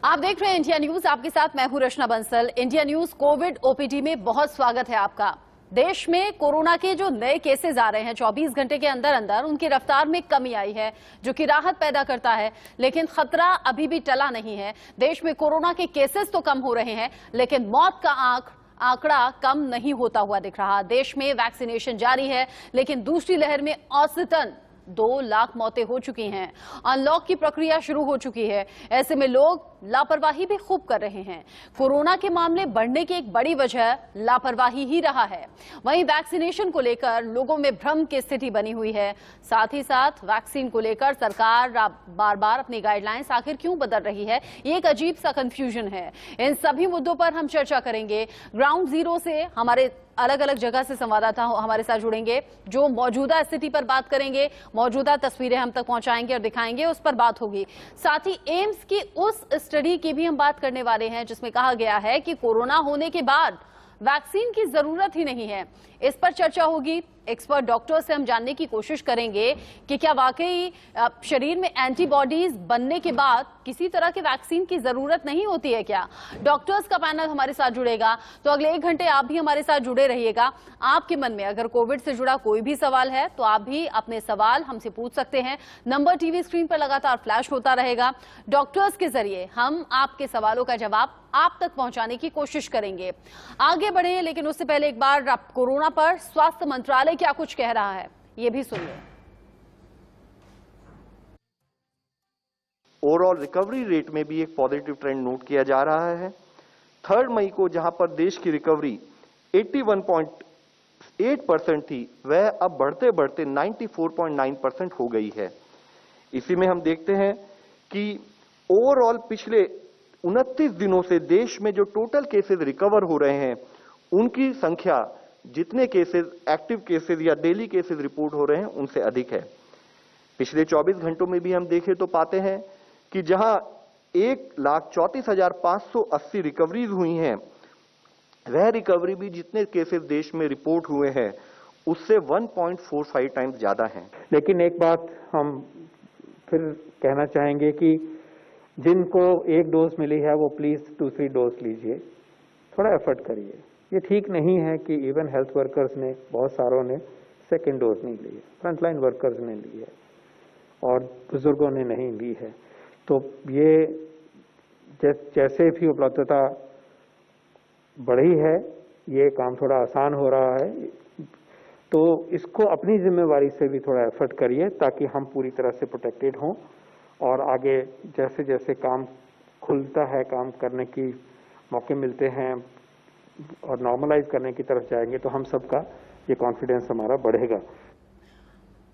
आप देख रहे हैं इंडिया न्यूज, आपके साथ मैं हूं Rachna Bansal. India News covid OPD में बहुत स्वागत है आपका। देश में कोरोना के जो नए केसेस आ रहे हैं 24 घंटे के अंदर अंदर उनकी रफ्तार में कमी आई है, जो कि राहत पैदा करता है। लेकिन खतरा अभी भी टला नहीं है। देश में कोरोना के केसेस तो कम हो रहे हैं, लेकिन मौत का आंकड़ा कम नहीं होता हुआ दिख रहा। देश में वैक्सीनेशन जारी है, लेकिन दूसरी लहर में औसतन 2 लाख मौतें हो चुकी हैं। अनलॉक की प्रक्रिया शुरू हो चुकी है। ऐसे में लोग लापरवाही भी खूब कर रहे हैं। कोरोना के मामले बढ़ने की एक बड़ी वजह लापरवाही ही रहा है। वहीं वैक्सीनेशन को लेकर लोगों में भ्रम की स्थिति बनी हुई है। साथ ही साथ वैक्सीन को लेकर सरकार बार बार अपनी गाइडलाइंस आखिर क्यों बदल रही है, ये एक अजीब सा कंफ्यूजन है। इन सभी मुद्दों पर हम चर्चा करेंगे। ग्राउंड जीरो से हमारे अलग अलग जगह से संवाददाता हमारे साथ जुड़ेंगे, जो मौजूदा स्थिति पर बात करेंगे, मौजूदा तस्वीरें हम तक पहुंचाएंगे और दिखाएंगे, उस पर बात होगी। साथ ही एम्स की उस स्टडी की भी हम बात करने वाले हैं जिसमें कहा गया है कि कोरोना होने के बाद वैक्सीन की जरूरत ही नहीं है। इस पर चर्चा होगी। एक्सपर्ट डॉक्टर से हम जानने की कोशिश करेंगे कि क्या वाकई शरीर में एंटीबॉडीज बनने के बाद किसी तरह के वैक्सीन की जरूरत नहीं होती है क्या। डॉक्टर्स का पैनल हमारे साथ जुड़ेगा, तो अगले 1 घंटे आप भी हमारे साथ जुड़े रहिएगा। आपके मन में अगर कोविड से जुड़ा कोई भी सवाल है तो आप भी अपने सवाल हमसे पूछ सकते हैं। नंबर टीवी स्क्रीन पर लगातार फ्लैश होता रहेगा। डॉक्टर्स के जरिए हम आपके सवालों का जवाब आप तक पहुंचाने की कोशिश करेंगे। आगे बढ़े, लेकिन उससे पहले एक बार कोरोना पर स्वास्थ्य मंत्रालय क्या कुछ कह रहा है, ये भी सुनिए। ओवरऑल रिकवरी रेट में भी एक पॉजिटिव ट्रेंड नोट किया जा रहा है। 3 मई को जहां पर देश की रिकवरी 81.8% थी, वह अब बढ़ते बढ़ते 94.9% हो गई है। इसी में हम देखते हैं कि ओवरऑल पिछले 29 दिनों से देश में जो टोटल केसेस रिकवर हो रहे हैं, उनकी संख्या जितने केसेस एक्टिव केसेस या डेली केसेस रिपोर्ट हो रहे हैं उनसे अधिक है। पिछले 24 घंटों में भी हम देखें तो पाते हैं कि जहां 1,34,580 रिकवरीज हुई हैं, वह रिकवरी भी जितने केसेस देश में रिपोर्ट हुए हैं उससे 1.45 टाइम्स ज्यादा हैं। लेकिन एक बात हम फिर कहना चाहेंगे कि जिनको 1 डोज मिली है वो प्लीज दूसरी डोज लीजिए, थोड़ा एफर्ट करिए। ये ठीक नहीं है कि इवन हेल्थ वर्कर्स ने, बहुत सारों ने सेकेंड डोज नहीं ली है, फ्रंटलाइन वर्कर्स ने ली है और बुजुर्गों ने नहीं ली है। तो ये जैसे भी उपलब्धता बढ़ी है, ये काम थोड़ा आसान हो रहा है। तो इसको अपनी जिम्मेवारी से भी थोड़ा एफर्ट करिए ताकि हम पूरी तरह से प्रोटेक्टेड हों और आगे जैसे जैसे काम खुलता है, काम करने की मौके मिलते हैं और नॉर्मलाइज करने की तरफ जाएंगे, तो हम सबका ये कॉन्फिडेंस हमारा बढ़ेगा।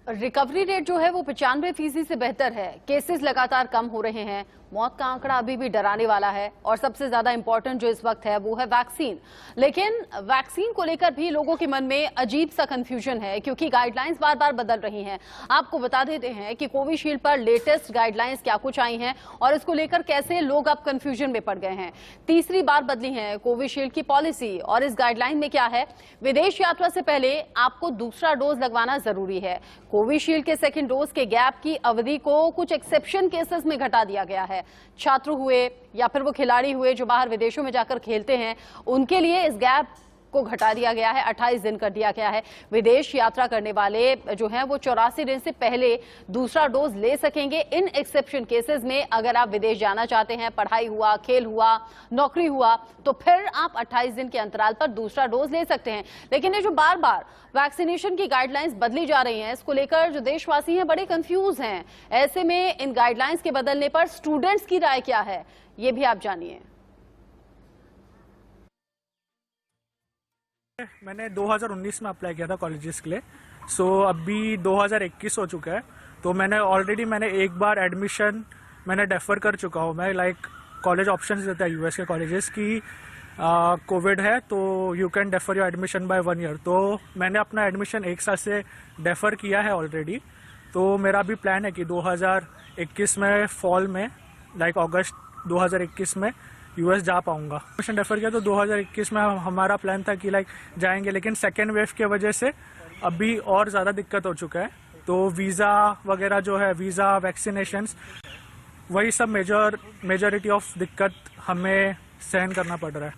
रिकवरी रेट जो है वो 95% से बेहतर है। केसेस लगातार कम हो रहे हैं। मौत का आंकड़ा अभी भी डराने वाला है। और सबसे ज्यादा इंपॉर्टेंट जो इस वक्त है वो है वैक्सीन। लेकिन वैक्सीन को लेकर भी लोगों के मन में अजीब सा कंफ्यूजन है, क्योंकि गाइडलाइंस बार बार बदल रही हैं। आपको बता देते हैं कि कोविशील्ड पर लेटेस्ट गाइडलाइंस क्या कुछ आई हैं और इसको लेकर कैसे लोग अब कंफ्यूजन में पड़ गए हैं। तीसरी बार बदली है कोविशील्ड की पॉलिसी, और इस गाइडलाइन में क्या है, विदेश यात्रा से पहले आपको दूसरा डोज लगवाना जरूरी है। कोविशील्ड के सेकेंड डोज के गैप की अवधि को कुछ एक्सेप्शन केसेस में घटा दिया गया है। छात्र हुए या फिर वो खिलाड़ी हुए जो बाहर विदेशों में जाकर खेलते हैं, उनके लिए इस गैप को घटा दिया गया है, 28 दिन कर दिया गया है। विदेश यात्रा करने वाले जो हैं वो 84 दिन से पहले दूसरा डोज ले सकेंगे। इन एक्सेप्शन केसेस में अगर आप विदेश जाना चाहते हैं, पढ़ाई हुआ, खेल हुआ, नौकरी हुआ, तो फिर आप 28 दिन के अंतराल पर दूसरा डोज ले सकते हैं। लेकिन ये जो बार बार वैक्सीनेशन की गाइडलाइंस बदली जा रही हैं, इसको लेकर जो देशवासी हैं बड़े कंफ्यूज हैं। ऐसे में इन गाइडलाइंस के बदलने पर स्टूडेंट्स की राय क्या है, ये भी आप जानिए। मैंने 2019 में अप्लाई किया था कॉलेजेस के लिए, सो अभी 2021 हो चुका है। तो मैंने एक बार एडमिशन मैंने डेफर कर चुका हूँ। मैं कॉलेज ऑप्शंस देता है यूएस के कॉलेजेस की कोविड है तो you can defer your admission by 1 year. तो मैंने अपना एडमिशन 1 साल से डेफर किया है ऑलरेडी। तो मेरा भी प्लान है कि 2021 में फॉल में अगस्त 2021 में यूएस जा पाऊंगा। एडमिशन डेफर किया तो 2021 में हमारा प्लान था कि जाएंगे, लेकिन सेकेंड वेव की वजह से अभी और ज़्यादा दिक्कत हो चुका है। तो वीज़ा वगैरह जो है, वीज़ा, वैक्सीनेशंस वही सब मेजॉरिटी ऑफ दिक्कत हमें सहन करना पड़ रहा है।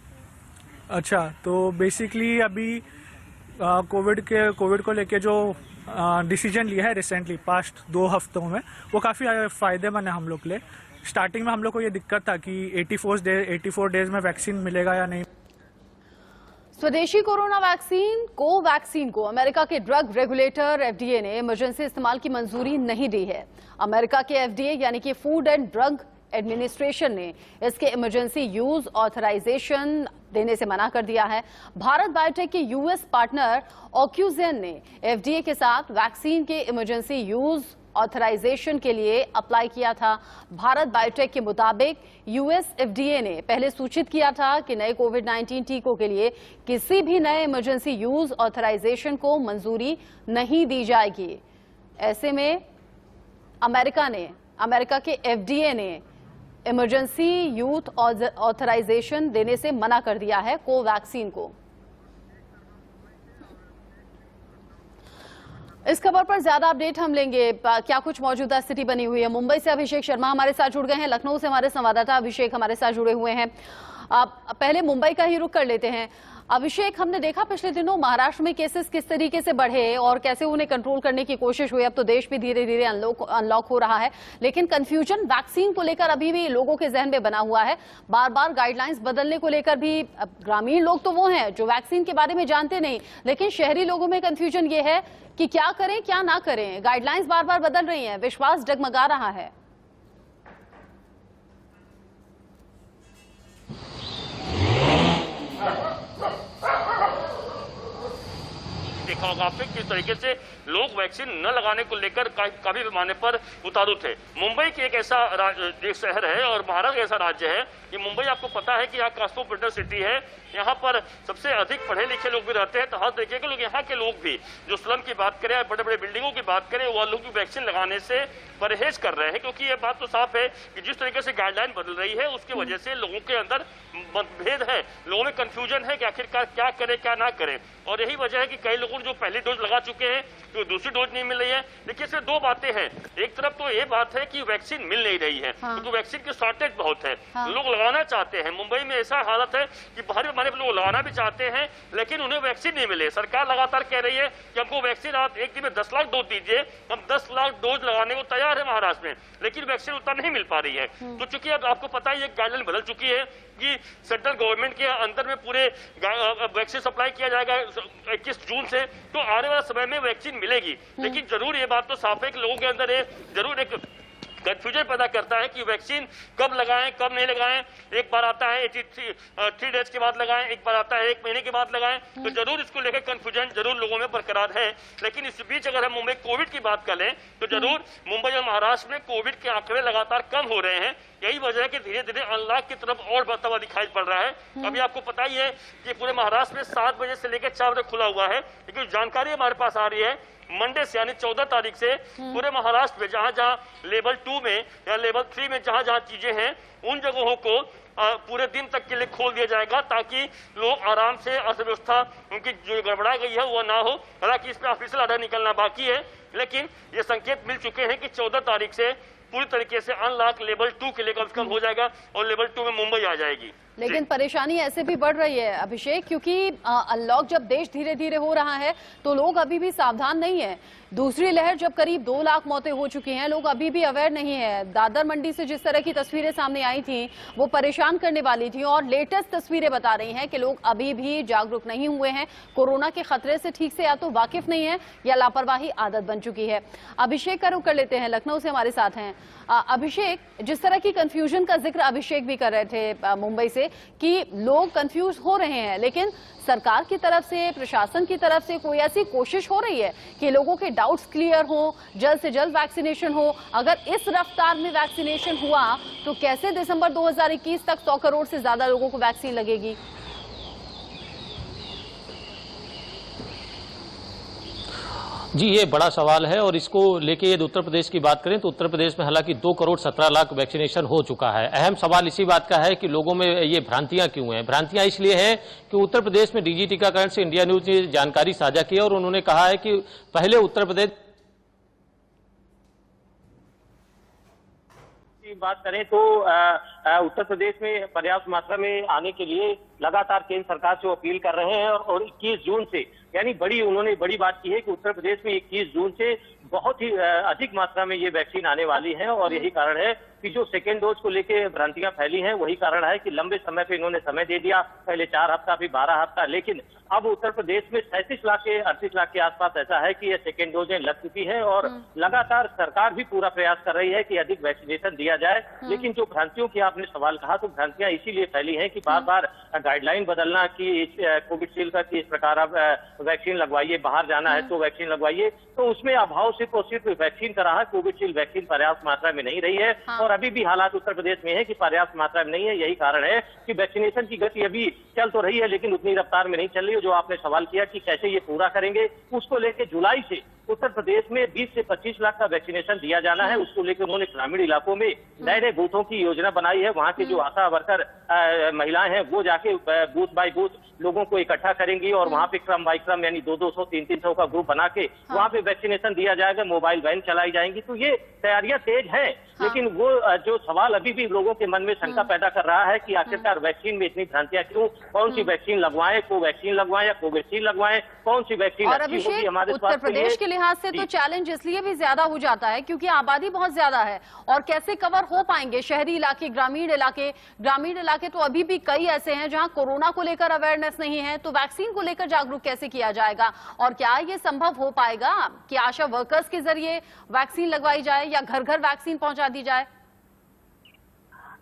अच्छा, तो बेसिकली अभी कोविड को लेके जो डिसीजन लिया है रिसेंटली पास्ट 2 हफ्तों में, वो काफ़ी फ़ायदेमंद है हम लोग के लिए। स्टार्टिंग में हम लोग को ये दिक्कत था कि 84 डेज में वैक्सीन मिलेगा या नहीं। स्वदेशी कोरोना वैक्सीन कोवैक्सीन को अमेरिका के ड्रग रेगुलेटर एफडीए ने इमरजेंसी इस्तेमाल की मंजूरी नहीं दी है। अमेरिका के एफडीए यानी कि फूड एंड ड्रग एडमिनिस्ट्रेशन ने इसके इमरजेंसी यूज ऑथराइजेशन देने से मना कर दिया है। भारत बायोटेक के यूएस पार्टनर ऑक्यूजेन ने एफडीए के साथ वैक्सीन के इमरजेंसी यूज ऑथराइजेशन के लिए अप्लाई किया था। भारत बायोटेक के मुताबिक यूएस एफडीए ने पहले सूचित किया था कि नए कोविड-19 टीकों के लिए किसी भी नए इमरजेंसी यूज ऑथराइजेशन को मंजूरी नहीं दी जाएगी। ऐसे में अमेरिका के एफडीए ने इमरजेंसी यूथ ऑथराइजेशन देने से मना कर दिया है कोवैक्सीन को। इस खबर पर ज्यादा अपडेट हम लेंगे। क्या कुछ मौजूदा स्थिति बनी हुई है? मुंबई से अभिषेक शर्मा हमारे साथ जुड़ गए हैं, लखनऊ से हमारे संवाददाता अभिषेक हमारे साथ जुड़े हुए हैं। पहले मुंबई का ही रुख कर लेते हैं। अभिषेक, हमने देखा पिछले दिनों महाराष्ट्र में केसेस किस तरीके से बढ़े और कैसे उन्हें कंट्रोल करने की कोशिश हुई। अब तो देश भी धीरे धीरे अनलॉक हो रहा है, लेकिन कंफ्यूजन वैक्सीन को लेकर अभी भी लोगों के जहन में बना हुआ है। बार बार गाइडलाइंस बदलने को लेकर भी ग्रामीण लोग तो वो हैं जो वैक्सीन के बारे में जानते नहीं, लेकिन शहरी लोगों में कंफ्यूजन ये है कि क्या करें क्या ना करें। गाइडलाइंस बार बार बदल रही हैं, विश्वास डगमगा रहा है। देखा होगा आपने किस तरीके से लोग वैक्सीन न लगाने को लेकर काफी पैमाने पर उतारू थे। मुंबई की एक ऐसा एक शहर है और महाराष्ट्र ऐसा राज्य है कि मुंबई आपको पता है कि यहाँ कॉस्मोपॉलिटन सिटी है। यहाँ पर सबसे अधिक पढ़े लिखे लोग भी रहते हैं, तो हर तरीके के लोग, यहाँ के लोग भी जो स्लम की बात करें, बड़े बड़े बिल्डिंगों की बात करें, वह लोग भी वैक्सीन लगाने से परहेज कर रहे हैं, क्योंकि ये बात तो साफ है कि जिस तरीके से गाइडलाइन बदल रही है उसकी वजह से लोगों के अंदर मतभेद है, लोगों में कंफ्यूजन है कि आखिरकार क्या करें क्या ना करें। और यही वजह है कि कई लोगों जो पहली डोज लगा चुके हैं तो दूसरी डोज नहीं मिल रही है। देखिए, इसमें 2 बातें हैं। एक तरफ तो ये बात है कि वैक्सीन मिल नहीं रही है, क्योंकि वैक्सीन की शॉर्टेज बहुत है। लोग लगाना चाहते हैं, मुंबई में ऐसा हालत है कि बाहरी हमारे लोग लगाना भी चाहते हैं, लेकिन उन्हें वैक्सीन नहीं मिले। सरकार लगातार कह रही है कि हमको वैक्सीन आप एक दिन में 10 लाख डोज दीजिए, हम 10 लाख डोज लगाने को तैयार है महाराष्ट्र में, लेकिन वैक्सीन उतना नहीं मिल पा रही है। तो चूंकि अब आपको पता है ये गाइडलाइन बदल चुकी है कि सेंट्रल गवर्नमेंट के अंदर में पूरे वैक्सीन सप्लाई किया जाएगा 21 जून से, तो आने वाला समय में वैक्सीन मिलेगी। लेकिन जरूर ये बात तो साफ है कि लोगों के अंदर जरूर एक कंफ्यूजन पैदा करता है कि वैक्सीन कब लगाएं कब नहीं लगाएं। एक बार आता है 83 डेज के बाद लगाएं, एक बार आता है 1 महीने के बाद लगाएं, तो जरूर इसको लेकर कंफ्यूजन जरूर लोगों में बरकरार है। लेकिन इस बीच अगर हम मुंबई कोविड की बात करें तो जरूर मुंबई और महाराष्ट्र में कोविड के आंकड़े लगातार कम हो रहे हैं। यही वजह है कि धीरे धीरे अनलॉक की तरफ और बढ़ता हुआ दिखाई पड़ रहा है। अभी आपको पता ही है कि पूरे महाराष्ट्र में 7 बजे से लेकर 4 बजे खुला हुआ है, लेकिन जानकारी हमारे पास आ रही है मंडे से यानी 14 तारीख से पूरे महाराष्ट्र में जहां जहां लेवल 2 में या लेवल 3 में जहां जहां चीजें हैं उन जगहों को पूरे दिन तक के लिए खोल दिया जाएगा, ताकि लोग आराम से अर्थव्यवस्था उनकी जो गड़बड़ा गई है वो ना हो। हालांकि इसमें ऑफिशियल ऑर्डर निकलना बाकी है, लेकिन ये संकेत मिल चुके हैं कि 14 तारीख से पूरी तरीके से अनलॉक लेवल 2 के लिए कम से कम हो जाएगा और लेवल 2 में मुंबई आ जाएगी। लेकिन परेशानी ऐसे भी बढ़ रही है अभिषेक, क्योंकि अनलॉक जब देश धीरे धीरे हो रहा है तो लोग अभी भी सावधान नहीं है। दूसरी लहर जब करीब 2 लाख मौतें हो चुकी हैं, लोग अभी भी अवेयर नहीं है। दादर मंडी से जिस तरह की तस्वीरें सामने आई थी वो परेशान करने वाली थी, और लेटेस्ट तस्वीरें बता रही हैं कि लोग अभी भी जागरूक नहीं हुए हैं, कोरोना के खतरे से ठीक से या तो वाकिफ नहीं है या लापरवाही आदत बन चुकी है। अभिषेक का रुख कर लेते हैं, लखनऊ से हमारे साथ हैं अभिषेक। जिस तरह की कंफ्यूजन का जिक्र अभिषेक भी कर रहे थे मुंबई से कि लोग कंफ्यूज हो रहे हैं, लेकिन सरकार की तरफ से, प्रशासन की तरफ से कोई ऐसी कोशिश हो रही है कि लोगों के डाउट्स क्लियर हो, जल्द से जल्द वैक्सीनेशन हो? अगर इस रफ्तार में वैक्सीनेशन हुआ तो कैसे दिसंबर 2021 तक 100 करोड़ से ज्यादा लोगों को वैक्सीन लगेगी? जी, ये बड़ा सवाल है और इसको लेके यदि उत्तर प्रदेश की बात करें तो उत्तर प्रदेश में हालांकि 2 करोड़ 17 लाख वैक्सीनेशन हो चुका है। अहम सवाल इसी बात का है कि लोगों में ये भ्रांतियां क्यों हैं। भ्रांतियां इसलिए हैं कि उत्तर प्रदेश में डीजी टीकाकरण से इंडिया न्यूज ने जानकारी साझा की और उन्होंने कहा है कि पहले उत्तर प्रदेश की बात करें तो उत्तर प्रदेश में पर्याप्त मात्रा में आने के लिए लगातार केंद्र सरकार से अपील कर रहे हैं और 21 जून से, यानी उन्होंने बड़ी बात की है कि उत्तर प्रदेश में 21 जून से बहुत ही अधिक मात्रा में ये वैक्सीन आने वाली है। और यही कारण है कि जो सेकेंड डोज को लेके भ्रांतियां फैली हैं, वही कारण है कि लंबे समय पे इन्होंने समय दे दिया, पहले 4 हफ्ता फिर 12 हफ्ता, लेकिन अब उत्तर प्रदेश में 37 लाख के 38 लाख के आसपास ऐसा है कि ये सेकेंड डोजें लग चुकी है और लगातार सरकार भी पूरा प्रयास कर रही है कि अधिक वैक्सीनेशन दिया जाए। लेकिन जो भ्रांतियों की आपने सवाल कहा, तो भ्रांतियां इसीलिए फैली हैं कि बार बार गाइडलाइन बदलना कि कोविशील्ड का इस प्रकार आप वैक्सीन लगवाइए, बाहर जाना है तो वैक्सीन लगवाइए, तो उसमें अभाव सिर्फ और सिर्फ वैक्सीन का रहा। कोविशील्ड वैक्सीन पर्याप्त मात्रा में नहीं रही है और अभी भी हालात उत्तर प्रदेश में है कि पर्याप्त मात्रा में नहीं है। यही कारण है कि वैक्सीनेशन की गति अभी चल तो रही है लेकिन उतनी रफ्तार में नहीं चल रही है। जो आपने सवाल किया कि कैसे ये पूरा करेंगे, उसको लेके जुलाई से उत्तर प्रदेश में 20 से 25 लाख का वैक्सीनेशन दिया जाना है। उसको लेकर उन्होंने ग्रामीण इलाकों में नए बूथों की योजना बनाई है। वहां के जो आशा वर्कर महिलाएं हैं वो जाके बूथ बाय बूथ लोगों को इकट्ठा करेंगी और वहां पे क्रम बाय क्रम यानी 200-200, 300 का ग्रुप बना के वहां पे वैक्सीनेशन दिया जाएगा, मोबाइल वैन चलाई जाएंगी। तो ये तैयारियां तेज हैं, लेकिन वो जो सवाल अभी भी लोगों के मन में शंका पैदा कर रहा है कि आखिरकार वैक्सीन में इतनी भ्रांतियां क्यों, कौन सी वैक्सीन लगवाएं, कोवैक्सीन लगवाएं या कोविशील्ड लगवाएं, कौन सी वैक्सीन और अच्छी होगी अभिषेक, हमारे उत्तर स्वास्थ्य के लिए। प्रदेश के लिहाज से तो चैलेंज इसलिए भी ज्यादा हो जाता है क्योंकि आबादी बहुत ज्यादा है और कैसे कवर हो पाएंगे शहरी इलाके, ग्रामीण इलाके तो अभी भी कई ऐसे हैं जहां कोरोना को लेकर अवेयरनेस नहीं है, तो वैक्सीन को लेकर जागरूक कैसे किया जाएगा और क्या ये संभव हो पाएगा कि आशा वर्कर्स के जरिए वैक्सीन लगवाई जाए या घर घर वैक्सीन पहुंचा दी जाए?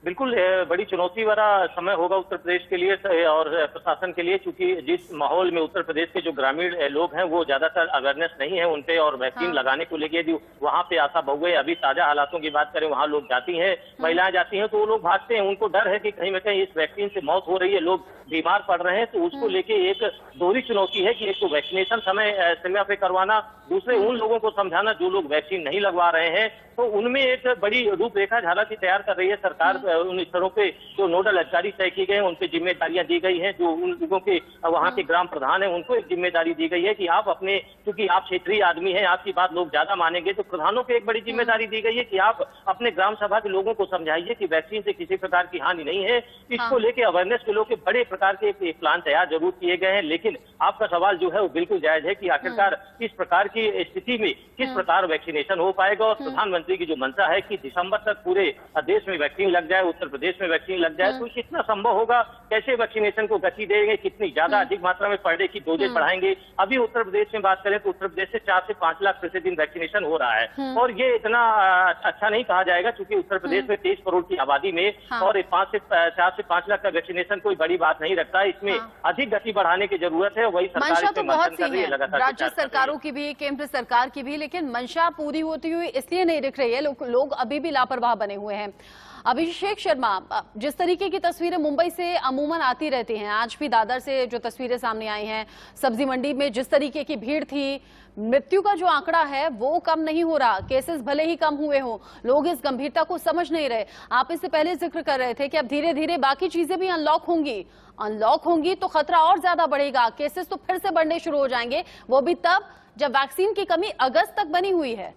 बिल्कुल बड़ी चुनौती वाला समय होगा उत्तर प्रदेश के लिए और प्रशासन के लिए, क्योंकि जिस माहौल में उत्तर प्रदेश के जो ग्रामीण लोग हैं वो ज्यादातर अवेयरनेस नहीं है उन पे और वैक्सीन लगाने को लेके यदि वहां पे आशा बहुए, अभी ताजा हालातों की बात करें, वहां लोग जाती हैं, महिलाएं जाती हैं तो वो लोग भागते हैं, उनको डर है कि कहीं ना कहीं इस वैक्सीन से मौत हो रही है, लोग बीमार पड़ रहे हैं। तो उसको लेके एक दोहरी चुनौती है कि एक तो वैक्सीनेशन समय पे करवाना, दूसरे उन लोगों को समझाना जो लोग वैक्सीन नहीं लगवा रहे हैं। तो उनमें एक बड़ी रूपरेखा हालांकि तैयार कर रही है सरकार। उन स्तरों पे जो नोडल अधिकारी तय किए गए हैं उन पे जिम्मेदारियां दी गई हैं, जो उन लोगों के वहां के ग्राम प्रधान हैं उनको एक जिम्मेदारी दी गई है कि आप अपने, क्योंकि आप क्षेत्रीय आदमी हैं, आपकी बात लोग ज्यादा मानेंगे, तो प्रधानों को एक बड़ी जिम्मेदारी दी गई है कि आप अपने ग्राम सभा के लोगों को समझाइए कि वैक्सीन से किसी प्रकार की हानि नहीं है। इसको लेके अवेयरनेस के लोग बड़े प्रकार के एक प्लान तैयार जरूर किए गए हैं, लेकिन आपका सवाल जो है वो बिल्कुल जायज है कि आखिरकार इस प्रकार की स्थिति में किस प्रकार वैक्सीनेशन हो पाएगा। और प्रधानमंत्री की जो मंशा है कि दिसंबर तक पूरे देश में वैक्सीन लग जाए, उत्तर प्रदेश में वैक्सीन लग जाए, तो कितना संभव होगा, कैसे वैक्सीनेशन को गति देंगे, कितनी ज्यादा अधिक मात्रा में पर डे की डोजेज बढ़ाएंगे। अभी उत्तर प्रदेश में बात करें तो उत्तर प्रदेश से 4 से 5 लाख प्रतिदिन वैक्सीनेशन हो रहा है और ये इतना अच्छा नहीं कहा जाएगा क्योंकि उत्तर प्रदेश में 23 करोड़ की आबादी में और 4 से 5 लाख का वैक्सीनेशन कोई बड़ी बात नहीं रखता। इसमें अधिक गति बढ़ाने की जरूरत है, वही सरकार मंशा तो इसमें बहुत मंथन कर सी रही है है, लगातार राज्य सरकारों की भी, केंद्र सरकार की भी, लेकिन मंशा पूरी होती हुई इसलिए नहीं दिख रही है, लोग अभी भी लापरवाह बने हुए हैं। अभिषेक शर्मा, जिस तरीके की तस्वीरें मुंबई से अमूमन आती रहती हैं, आज भी दादर से जो तस्वीरें सामने आई हैं, सब्जी मंडी में जिस तरीके की भीड़ थी, मृत्यु का जो आंकड़ा है वो कम नहीं हो रहा, केसेस भले ही कम हुए हो, लोग इस गंभीरता को समझ नहीं रहे। आप इससे पहले जिक्र कर रहे थे कि अब धीरे धीरे बाकी चीजें भी अनलॉक होंगी तो खतरा और ज्यादा बढ़ेगा, केसेस तो फिर से बढ़ने शुरू हो जाएंगे, वो भी तब जब वैक्सीन की कमी अगस्त तक बनी हुई है।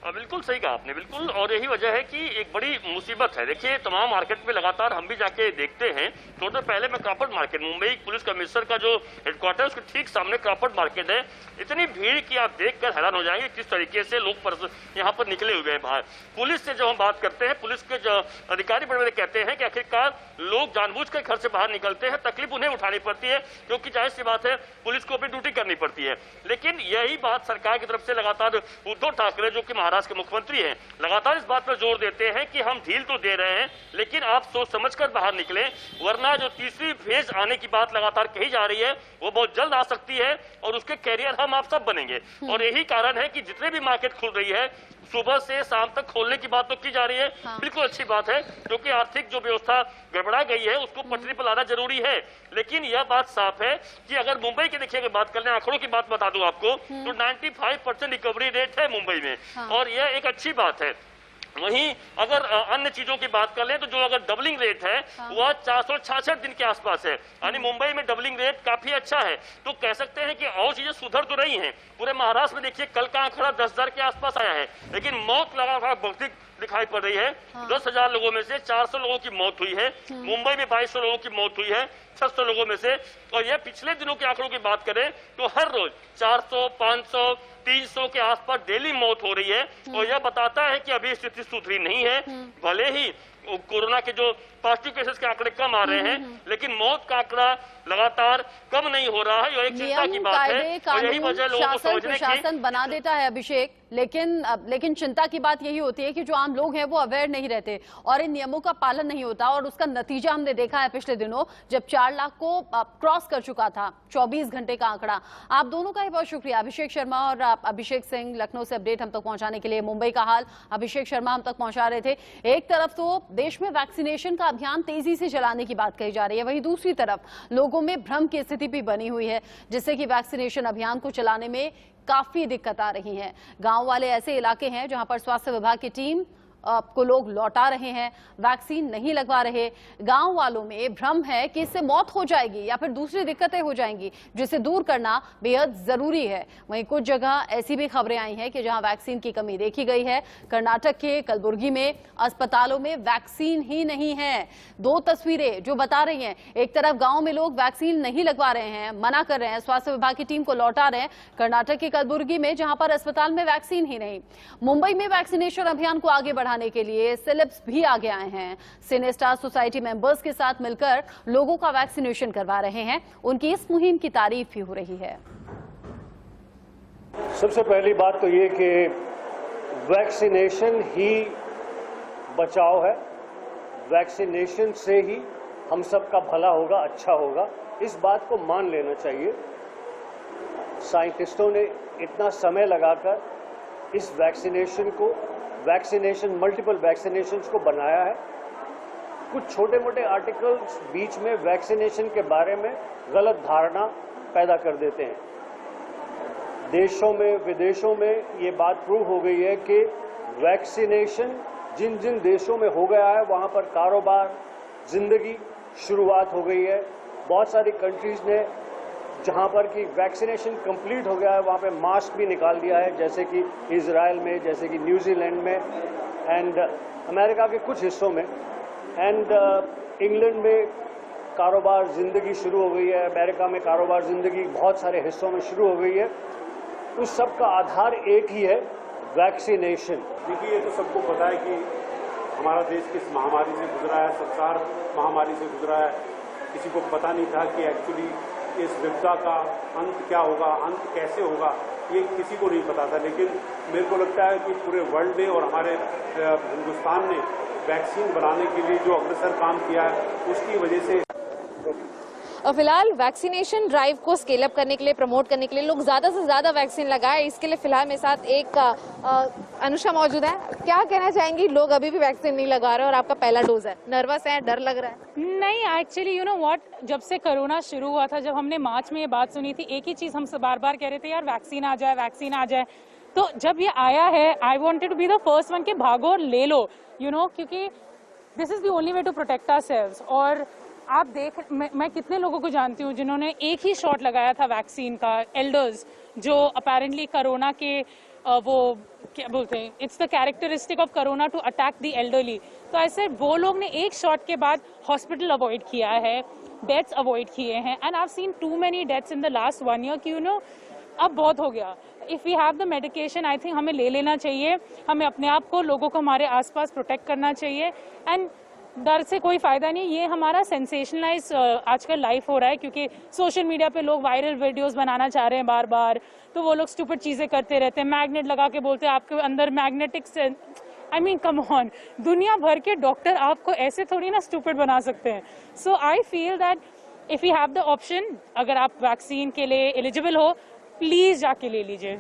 बिल्कुल सही कहा आपने, बिल्कुल, और यही वजह है कि एक बड़ी मुसीबत है। देखिए, तमाम मार्केट में लगातार हम भी जाके देखते हैं। थोड़ी देर पहले मैं Crawford market, Mumbai police commissioner का जो हेडक्वार्टर है उसके ठीक सामने क्रॉफर्ड मार्केट है, इतनी भीड़ की आप देखकर हैरान हो जाएंगे किस तरीके से लोग यहाँ पर निकले हुए हैं बाहर। पुलिस से जो हम बात करते हैं, पुलिस के जो अधिकारी बड़े बड़े कहते हैं कि आखिरकार लोग जानबूझकर घर से बाहर निकलते हैं, तकलीफ उन्हें उठानी पड़ती है क्योंकि जाहिर सी बात है पुलिस को अपनी ड्यूटी करनी पड़ती है। लेकिन यही बात सरकार की तरफ से लगातार उद्धव ठाकरे जो कि महाराष्ट्र के मुख्यमंत्री हैं, लगातार इस बात पर जोर देते हैं कि हम ढील तो दे रहे हैं लेकिन आप सोच समझकर बाहर निकलें, वरना जो तीसरी फेज आने की बात लगातार कही जा रही है वो बहुत जल्द आ सकती है और उसके कैरियर हम आप सब बनेंगे। और यही कारण है कि जितने भी मार्केट खुल रही है सुबह से शाम तक खोलने की बात तो की जा रही है। बिल्कुल अच्छी बात है क्योंकि आर्थिक जो व्यवस्था गड़बड़ा गई है उसको पटरी पर लाना जरूरी है। लेकिन यह बात साफ है कि अगर मुंबई की देखिए बात कर लें, आंकड़ों की बात बता दूं आपको, तो 95% रिकवरी रेट है मुंबई में और यह एक अच्छी बात है। वहीं अगर अन्य चीजों की बात कर लें तो जो अगर डबलिंग रेट है वह 466 दिन के आसपास है, यानी मुंबई में डबलिंग रेट काफी अच्छा है। तो कह सकते हैं कि और चीजें सुधर तो रही हैं। पूरे महाराष्ट्र में देखिए कल का आंकड़ा 10,000 के आसपास आया है, लेकिन मौत लगातार बढ़ती दिखाई पड़ रही है। 10,000 लोगों में से 400 लोगों की मौत हुई है। मुंबई में 2200 लोगों की मौत हुई है 600 लोगों में से। और यह पिछले दिनों के आंकड़ों की बात करें तो हर रोज 400, 500, 300 के आसपास डेली मौत हो रही है। और यह बताता है कि अभी स्थिति सुधरी नहीं है। भले ही कोरोना के जो पॉजिटिव केसेस के आंकड़े कम आ रहे हैं, लेकिन मौत का आंकड़ा लगातार कम नहीं हो रहा है। यह एक चिंता की बात है और यही वजह लोगों को समझने की शासन बना देता है अभिषेक, लेकिन चिंता की बात यही होती है कि जो आम लोग हैं वो अवेयर नहीं रहते और इन नियमों का पालन नहीं होता। और उसका नतीजा हमने देखा है पिछले दिनों जब 4 लाख को क्रॉस कर चुका था 24 घंटे का आंकड़ा। आप दोनों का ही बहुत शुक्रिया, अभिषेक शर्मा और अभिषेक सिंह, लखनऊ से अपडेट हम तक पहुंचाने के लिए। मुंबई का हाल अभिषेक शर्मा हम तक पहुंचा रहे थे। एक तरफ तो देश में वैक्सीनेशन का अभियान तेजी से चलाने की बात कही जा रही है, वहीं दूसरी तरफ लोगों में भ्रम की स्थिति भी बनी हुई है, जिससे कि वैक्सीनेशन अभियान को चलाने में काफी दिक्कत आ रही है। गांव वाले ऐसे इलाके हैं जहां पर स्वास्थ्य विभाग की टीम को लोग लौटा रहे हैं, वैक्सीन नहीं लगवा रहे। गांव वालों में भ्रम है कि इससे मौत हो जाएगी या फिर दूसरी दिक्कतें हो जाएंगी, जिसे दूर करना बेहद जरूरी है। वहीं कुछ जगह ऐसी भी खबरें आई हैं कि जहां वैक्सीन की कमी देखी गई है। कर्नाटक के कलबुर्गी में अस्पतालों में वैक्सीन ही नहीं है। 2 तस्वीरें जो बता रही हैं, एक तरफ गांव में लोग वैक्सीन नहीं लगवा रहे हैं, मना कर रहे हैं, स्वास्थ्य विभाग की टीम को लौटा रहे हैं। कर्नाटक के कलबुर्गी में जहां पर अस्पताल में वैक्सीन ही नहीं। मुंबई में वैक्सीनेशन अभियान को आगे बढ़ाने के लिए सेलेब्स भी आगे आए हैं। सिनेस्टार सोसाइटी मेंबर्स के साथ मिलकर लोगों का वैक्सीनेशन करवा रहे हैं। उनकी इस मुहिम की तारीफ भी हो रही है। सबसे पहली बात तो ये कि वैक्सीनेशन ही बचाव है, वैक्सीनेशन से ही हम सबका भला होगा, अच्छा होगा, इस बात को मान लेना चाहिए। साइंटिस्टों ने इतना समय लगाकर इस मल्टीपल वैक्सीनेशंस को बनाया है। कुछ छोटे मोटे आर्टिकल्स बीच में वैक्सीनेशन के बारे में गलत धारणा पैदा कर देते हैं। देशों में विदेशों में ये बात प्रूव हो गई है कि वैक्सीनेशन जिन जिन देशों में हो गया है वहां पर कारोबार, जिंदगी शुरुआत हो गई है। बहुत सारी कंट्रीज ने जहां पर कि वैक्सीनेशन कंप्लीट हो गया है वहां पे मास्क भी निकाल दिया है, जैसे कि इजराइल में, जैसे कि न्यूजीलैंड में एंड अमेरिका के कुछ हिस्सों में एंड इंग्लैंड में कारोबार जिंदगी शुरू हो गई है। अमेरिका में कारोबार जिंदगी बहुत सारे हिस्सों में शुरू हो गई है। उस सब का आधार एक ही है, वैक्सीनेशन। देखिए, ये तो सबको पता है कि हमारा देश किस महामारी से गुजरा है, संसार महामारी से गुजरा है। किसी को पता नहीं था कि एक्चुअली इस विपदा का अंत क्या होगा, अंत कैसे होगा, ये किसी को नहीं पता था। लेकिन मेरे को लगता है कि पूरे वर्ल्ड ने और हमारे हिंदुस्तान ने वैक्सीन बनाने के लिए जो अग्रसर काम किया है उसकी वजह से फिलहाल वैक्सीनेशन ड्राइव को स्केल अप करने के लिए, प्रमोट करने के लिए लोग ज्यादा से ज्यादा वैक्सीन लगाए, इसके लिए फिलहाल मेरे साथ एक अनुषा मौजूद है। क्या कहना चाहेंगी, लोग अभी भी वैक्सीन नहीं लगा रहे और आपका पहला डोज है, नर्वस है, डर लग रहा है? नहीं, एक्चुअली यू नो व्हाट, जब से कोरोना शुरू हुआ था, जब हमने मार्च में ये बात सुनी थी, एक ही चीज हम बार बार कह रहे थे, यार वैक्सीन आ जाए, वैक्सीन आ जाए। तो जब ये आया है, I wanted to be the first one कि भागो और ले लो, यू नो, क्योंकि this is the only way to protect ourselves. और आप मैं कितने लोगों को जानती हूँ जिन्होंने एक ही शॉट लगाया था वैक्सीन का, एल्डर्स, जो अपेरेंटली कोरोना के वो क्या बोलते हैं, it's the characteristic of corona to attack the elderly. तो ऐसे वो लोग ने एक शॉट के बाद हॉस्पिटल अवॉइड किया है, डेथ्स अवॉइड किए हैं, and I have seen too many deaths in the last 1 year कि यू नो अब बहुत हो गया। If we have the medication, I think हमें ले लेना चाहिए। हमें अपने आप को, लोगों को हमारे आसपास प्रोटेक्ट करना चाहिए, एंड डर से कोई फायदा नहीं। ये हमारा सेंसेशनलाइज आजकल लाइफ हो रहा है, क्योंकि सोशल मीडिया पे लोग वायरल वीडियोस बनाना चाह रहे हैं बार बार, तो वो लोग स्टूपिड चीजें करते रहते हैं, मैग्नेट लगा के बोलते हैं आपके अंदर मैग्नेटिक से, आई मीन कम ऑन, दुनिया भर के डॉक्टर आपको ऐसे थोड़ी ना स्टूपिड बना सकते हैं। So I feel that if you have the option, अगर आप वैक्सीन के लिए एलिजिबल हो, प्लीज जाके ले लीजिए।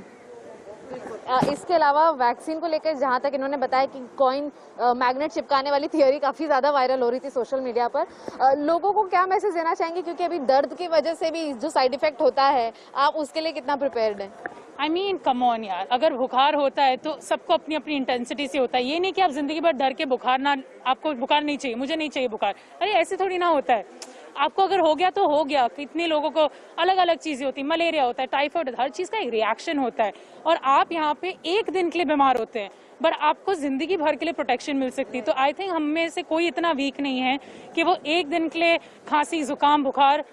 इसके अलावा वैक्सीन को लेकर जहां तक इन्होंने बताया कि कॉइन मैग्नेट चिपकाने वाली थियोरी काफी ज्यादा वायरल हो रही थी सोशल मीडिया पर, लोगों को क्या मैसेज देना चाहेंगे, क्योंकि अभी दर्द की वजह से भी जो साइड इफेक्ट होता है आप उसके लिए कितना प्रिपेयर्ड हैं? आई मीन कम ऑन यार, अगर बुखार होता है तो सबको अपनी अपनी इंटेंसिटी से होता है। ये नहीं कि आप जिंदगी भर डर के बुखार ना, आपको बुखार नहीं चाहिए, मुझे नहीं चाहिए बुखार, अरे ऐसे थोड़ी ना होता है। आपको अगर हो गया तो हो गया। कितने लोगों को अलग अलग चीजें होती है, मलेरिया होता है, टाइफाइड, हर चीज का एक रिएक्शन होता है। और आप यहाँ पे एक दिन के लिए बीमार होते हैं पर आपको जिंदगी भर के लिए प्रोटेक्शन मिल सकती है। तो आई थिंक हम में से कोई इतना वीक नहीं है कि वो एक दिन के लिए खांसी, जुकाम, बुखार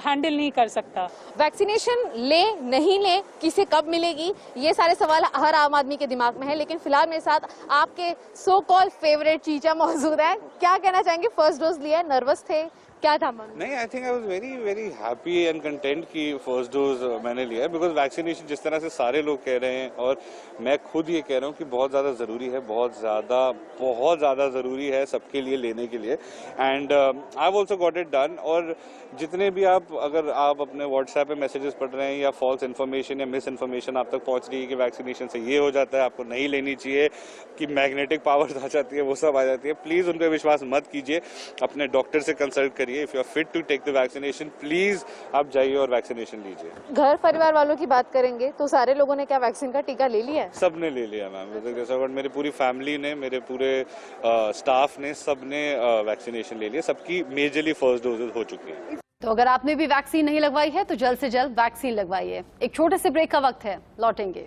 हैंडल नहीं कर सकता। वैक्सीनेशन ले नहीं ले, किसे कब मिलेगी, ये सारे सवाल हर आम आदमी के दिमाग में है। लेकिन फिलहाल मेरे साथ आपके सो कॉल फेवरेट चीचा मौजूद है। क्या कहना चाहेंगे, फर्स्ट डोज लिया, नर्वस थे, क्या था मन? नहीं, I think I was very very happy and content कि फर्स्ट डोज मैंने लिया है, बिकॉज वैक्सीनेशन जिस तरह से सारे लोग कह रहे हैं और मैं खुद ये कह रहा हूँ कि बहुत ज़्यादा ज़रूरी है, बहुत ज़्यादा ज़रूरी है सबके लिए लेने के लिए। And I have also got it done. और जितने भी अगर आप अपने व्हाट्सएप पे मैसेजेस पढ़ रहे हैं या फॉल्स इन्फॉर्मेशन या मिस इन्फॉर्मेशन आप तक पहुँच रही है कि वैक्सीनेशन से ये हो जाता है, आपको नहीं लेनी चाहिए, कि मैग्नेटिक पावर्स आ जाती है, वो सब आ जाती है, प्लीज़ उन पर विश्वास मत कीजिए। अपने डॉक्टर से कंसल्ट करिए। If you are fit to take the vaccination, please आप जाइए और वैक्सीनेशन लीजिए। घर परिवार वालों की बात करेंगे तो सारे लोगों ने क्या वैक्सीन का टीका ले लिया है? सबने ले लिया मैम, मेरे पूरी फैमिली ने, मेरे पूरे स्टाफ ने, सबने वैक्सीनेशन ले लिया। सबकी मेजरली फर्स्ट डोजेज हो चुकी है। तो अगर आपने भी वैक्सीन नहीं लगवाई है तो जल्द से जल्द वैक्सीन लगवाइए। एक छोटे से ब्रेक का वक्त है, लौटेंगे।